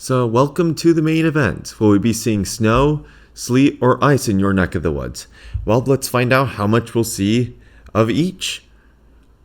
So welcome to the main event. Will we be seeing snow, sleet, or ice in your neck of the woods? Well, let's find out how much we'll see of each.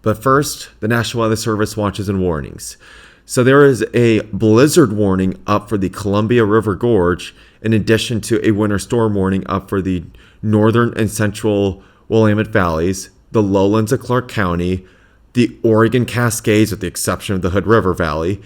But first, the National Weather Service watches and warnings. So there is a blizzard warning up for the Columbia River Gorge, in addition to a winter storm warning up for the northern and central Willamette valleys, the lowlands of Clark County, the Oregon Cascades with the exception of the Hood River Valley,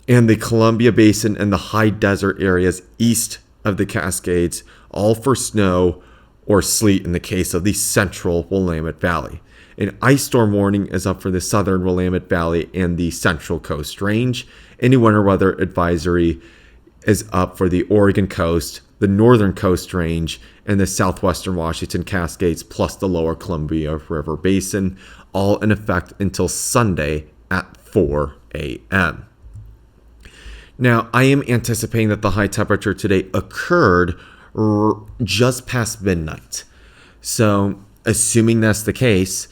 and the Columbia Basin and the high desert areas east of the Cascades, all for snow or sleet in the case of the central Willamette Valley. An ice storm warning is up for the southern Willamette Valley and the Central Coast Range. Any winter weather advisory is up for the Oregon coast, the northern Coast Range, and the southwestern Washington Cascades, plus the lower Columbia River Basin, all in effect until Sunday at 4 a.m. Now, I am anticipating that the high temperature today occurred just past midnight. So, assuming that's the case,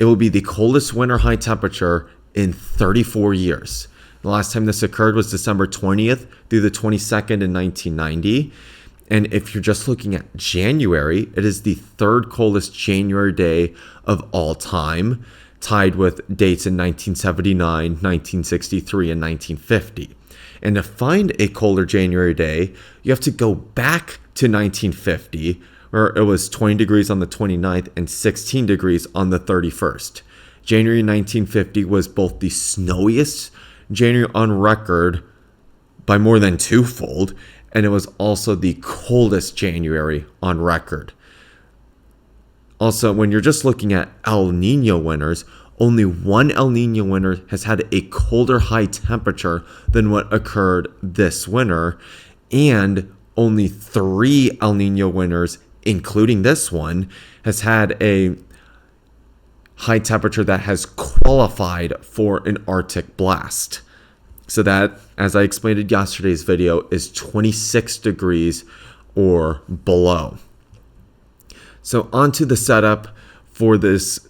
it will be the coldest winter high temperature in 34 years. The last time this occurred was December 20th through the 22nd in 1990. And if you're just looking at January, it is the third coldest January day of all time, tied with dates in 1979, 1963, and 1950. And to find a colder January day, you have to go back to 1950, where it was 20 degrees on the 29th and 16 degrees on the 31st. January 1950 was both the snowiest January on record by more than twofold, and it was also the coldest January on record. Also, when you're just looking at El Nino winters, only one El Nino winter has had a colder high temperature than what occurred this winter, and only 3 El Nino winters, including this one, has had a high temperature that has qualified for an Arctic blast. So that, as I explained in yesterday's video, is 26 degrees or below. So onto the setup for this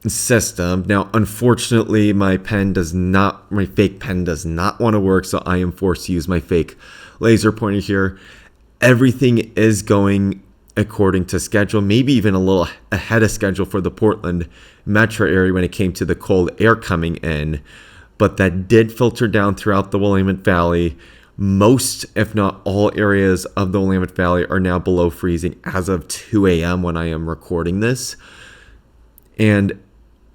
system. Now, unfortunately, my fake pen does not want to work, so I am forced to use my fake laser pointer here. Everything is going according to schedule, maybe even a little ahead of schedule for the Portland metro area when it came to the cold air coming in, but that did filter down throughout the Willamette Valley. Most, if not all, areas of the Willamette Valley are now below freezing as of 2 a.m. when I am recording this. And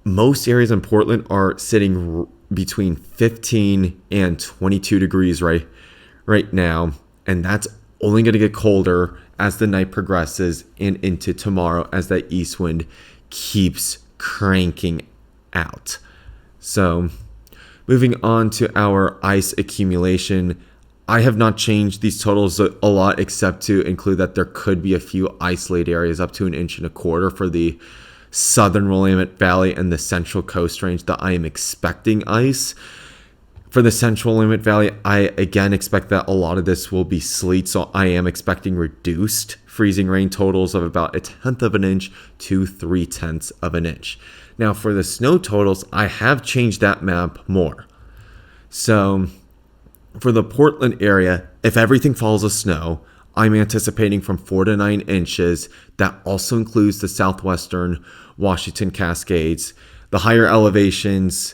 most areas in Portland are sitting between 15 and 22 degrees right now. And that's only going to get colder as the night progresses and into tomorrow as that east wind keeps cranking out. So moving on to our ice accumulation, I have not changed these totals a lot except to include that there could be a few isolated areas up to 1.25 inches for the southern Willamette Valley and the Central Coast Range that I am expecting ice. For the Central Willamette Valley, I again expect that a lot of this will be sleet, so I am expecting reduced freezing rain totals of about 1/10 of an inch to 3/10 of an inch. Now for the snow totals, I have changed that map more. So for the Portland area, if everything falls with snow, I'm anticipating from 4 to 9 inches. That also includes the southwestern Washington Cascades. The higher elevations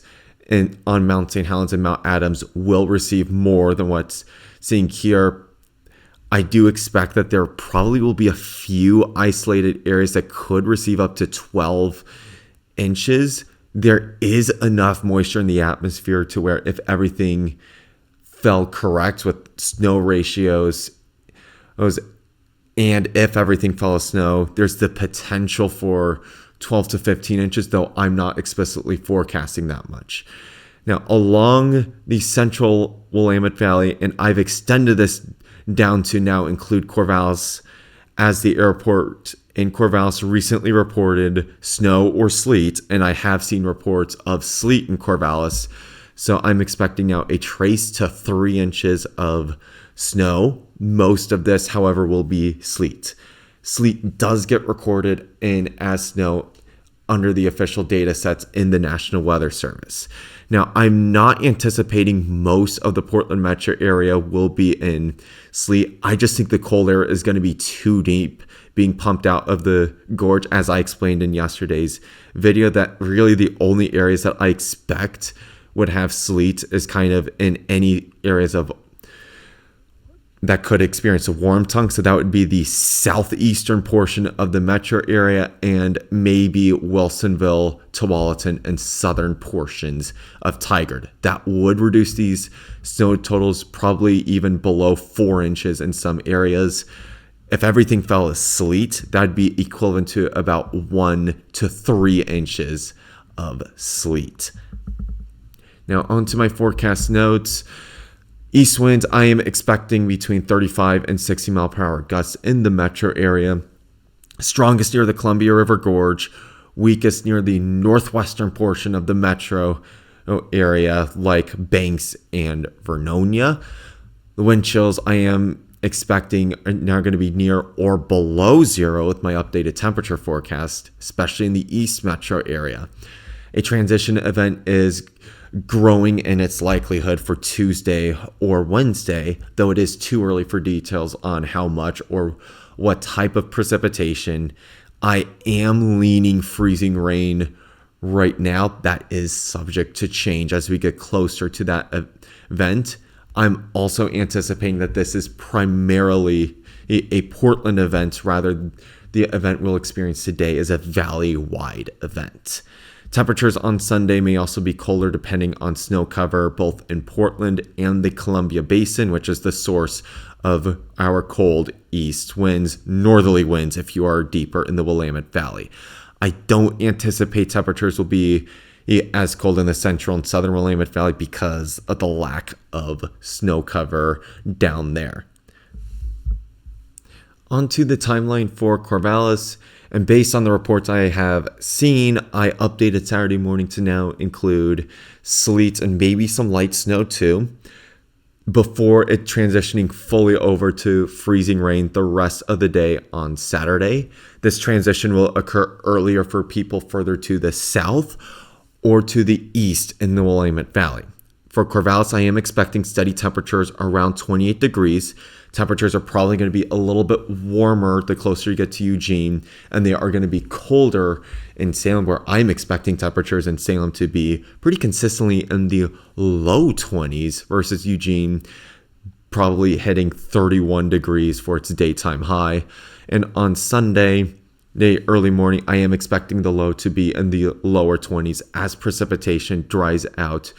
on Mount St. Helens and Mount Adams will receive more than what's seeing here. I do expect that there probably will be a few isolated areas that could receive up to 12 inches. There is enough moisture in the atmosphere to where if everything fell correct with snow ratios, and if everything fell with snow, there's the potential for 12 to 15 inches, though I'm not explicitly forecasting that much. Now, along the central Willamette Valley, and I've extended this down to now include Corvallis, as the airport in Corvallis recently reported snow or sleet, and I have seen reports of sleet in Corvallis. So I'm expecting now a trace to 3 inches of snow. Most of this, however, will be sleet. Sleet does get recorded in as snow under the official data sets in the National Weather Service. Now, I'm not anticipating most of the Portland metro area will be in sleet. I just think the cold air is going to be too deep being pumped out of the gorge, as I explained in yesterday's video, that really the only areas that I expect would have sleet is kind of in any areas of that could experience a warm tongue. So that would be the southeastern portion of the metro area and maybe Wilsonville, Tualatin, and southern portions of Tigard. That would reduce these snow totals probably even below 4 inches in some areas. If everything fell as sleet, that'd be equivalent to about 1 to 3 inches of sleet. Now onto my forecast notes. East winds, I am expecting between 35 and 60 mile per hour gusts in the metro area. Strongest near the Columbia River Gorge, weakest near the northwestern portion of the metro area like Banks and Vernonia. The wind chills I am expecting are now going to be near or below zero with my updated temperature forecast, especially in the east metro area. A transition event is growing in its likelihood for Tuesday or Wednesday, though it is too early for details on how much or what type of precipitation. I am leaning freezing rain right now. That is subject to change as we get closer to that event. I'm also anticipating that this is primarily a Portland event, rather the event we'll experience today is a valley-wide event. Temperatures on Sunday may also be colder depending on snow cover, both in Portland and the Columbia Basin, which is the source of our cold east winds, northerly winds if you are deeper in the Willamette Valley. I don't anticipate temperatures will be as cold in the central and southern Willamette Valley because of the lack of snow cover down there. Onto the timeline for Corvallis. And based on the reports I have seen, I updated Saturday morning to now include sleet and maybe some light snow too, before it transitioning fully over to freezing rain the rest of the day on Saturday. This transition will occur earlier for people further to the south or to the east in the Willamette Valley. For Corvallis, I am expecting steady temperatures around 28 degrees. Temperatures are probably going to be a little bit warmer the closer you get to Eugene, and they are going to be colder in Salem, where I'm expecting temperatures in Salem to be pretty consistently in the low 20s versus Eugene probably hitting 31 degrees for its daytime high. And on Sunday, the early morning, I am expecting the low to be in the lower 20s as precipitation dries out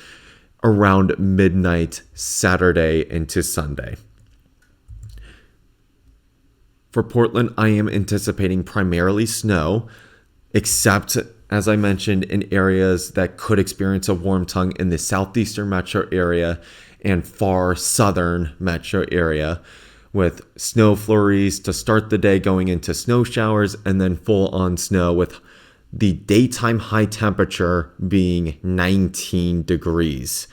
around midnight Saturday into Sunday. For Portland, I am anticipating primarily snow, except, as I mentioned, in areas that could experience a warm tongue in the southeastern metro area and far southern metro area, with snow flurries to start the day going into snow showers and then full-on snow with the daytime high temperature being 19 degrees.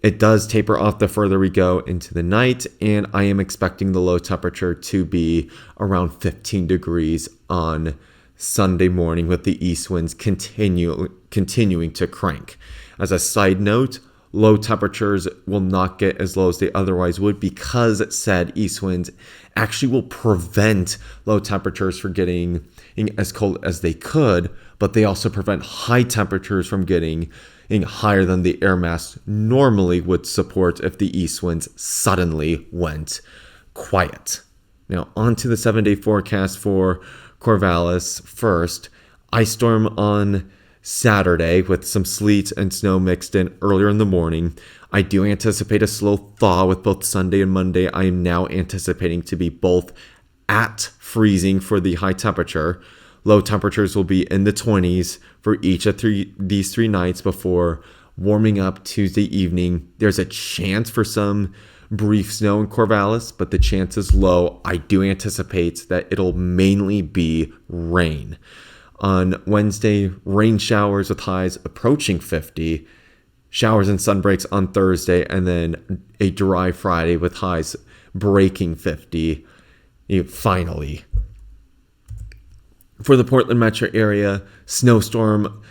It does taper off the further we go into the night, and I am expecting the low temperature to be around 15 degrees on Sunday morning, with the east winds continuing to crank. As a side note, low temperatures will not get as low as they otherwise would because said east winds actually will prevent low temperatures from getting as cold as they could, but they also prevent high temperatures from getting higher than the air mass normally would support if the east winds suddenly went quiet. Now on to the 7-day forecast for Corvallis. First, ice storm on Saturday with some sleet and snow mixed in earlier in the morning. I do anticipate a slow thaw with both Sunday and Monday. I am now anticipating to be both at freezing for the high temperature. Low temperatures will be in the 20s for each of these three nights before warming up Tuesday evening. There's a chance for some brief snow in Corvallis, but the chance is low. I do anticipate that it'll mainly be rain. On Wednesday, rain showers with highs approaching 50, showers and sun breaks on Thursday, and then a dry Friday with highs breaking 50 finally. For the Portland metro area, snowstorm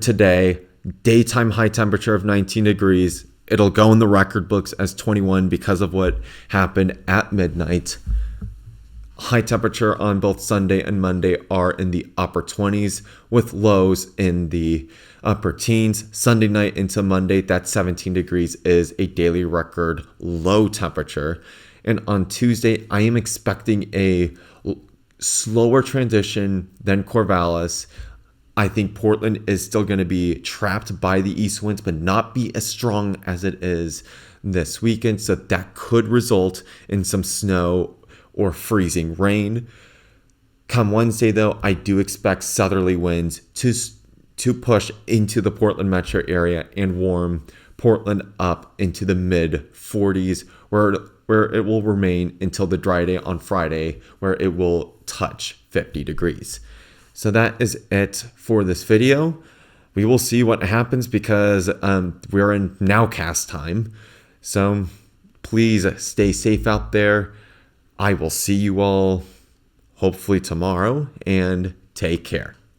today, daytime high temperature of 19 degrees. It'll go in the record books as 21 because of what happened at midnight. High temperature on both Sunday and Monday are in the upper 20s with lows in the upper teens. Sunday night into Monday, that 17 degrees is a daily record low temperature. And on Tuesday, I am expecting a slower transition than Corvallis. I think Portland is still going to be trapped by the east winds, but not be as strong as it is this weekend. So that could result in some snow or freezing rain. Come Wednesday, though, I do expect southerly winds to push into the Portland metro area and warm Portland up into the mid 40s, where it will remain until the dry day on Friday, where it will touch 50 degrees. So that is it for this video. We will see what happens because we're in nowcast time. So please stay safe out there. I will see you all hopefully tomorrow, and take care.